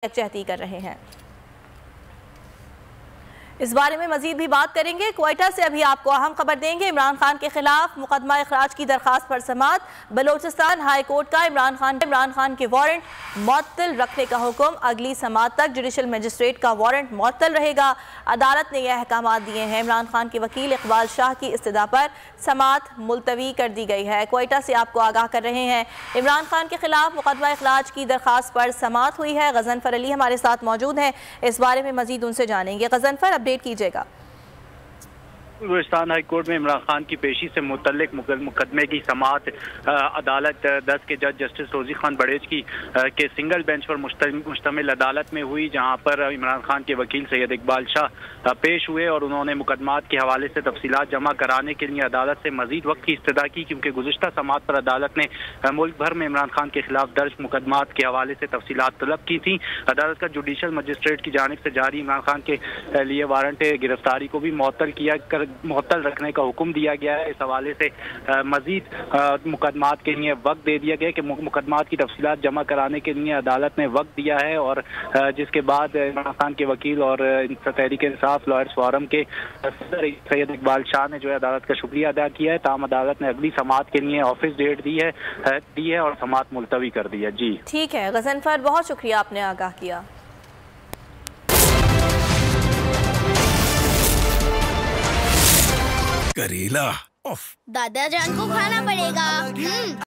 यकजहती कर रहे हैं। इस बारे में मजीद भी बात करेंगे। क्वेटा से अभी आपको अहम खबर देंगे। इमरान खान के खिलाफ मुकदमा इखराज की दरखास्त पर समाअत। बलोचिस्तान हाई कोर्ट का इमरान खान के वारंट मुअत्तल रखने का हुक्म। अगली समाअत तक जुडिशल मजिस्ट्रेट का वारंट मुअत्तल रहेगा। अदालत ने यह अहकाम दिए हैं। इमरान खान के वकील इकबाल शाह की इस्तदा पर समाअत मुलतवी कर दी गई है। क्वेटा से आपको आगाह कर रहे हैं। इमरान खान के खिलाफ मुकदमा इखराज की दरखास्त पर समाअत हुई है। गजनफर अली हमारे साथ मौजूद हैं। इस बारे में मजीद उनसे जानेंगे। गजनफर, अपडेट कीजिएगा। बलोचिस्तान हाई कोर्ट में इमरान खान की पेशी से मुतल्लिक मुकदमे की समाअत अदालत 10 के जज जस्टिस रोजी खान बड़ेज की के सिंगल बेंच पर मुश्तमिल अदालत में हुई, जहां पर इमरान खान के वकील सैयद इकबाल शाह पेश हुए और उन्होंने मुकदमात के हवाले से तफसीलात जमा कराने के लिए अदालत से मजीद वक्त की इस्तदा की, क्योंकि गुज़िश्ता समाअत पर अदालत ने मुल्क भर में इमरान खान के खिलाफ दर्ज मुकदमात के हवाले से तफसीलात तलब की थी। अदालत का जुडिशल मजिस्ट्रेट की जानिब से जारी इमरान खान के लिए वारंट गिरफ्तारी को भी मुअत्तल रखने का हुक्म दिया गया है। इस हवाले से मजीद मुकदमात के लिए वक्त दे दिया गया कि मुकदमात की तफसीलात जमा कराने के लिए अदालत ने वक्त दिया है, और जिसके बाद इमरान खान के वकील और तहरीक इंसाफ लॉयर्स फोरम के सदर सैयद इकबाल शाह ने जो है अदालत का शुक्रिया अदा किया है। ताम अदालत ने अगली समाअत के लिए ऑफिस डेट दी है और समाअत मुलतवी कर दी है। जी ठीक है गजनफर, बहुत शुक्रिया, आपने आगाह किया। करेला दादा जान को खाना पड़ेगा।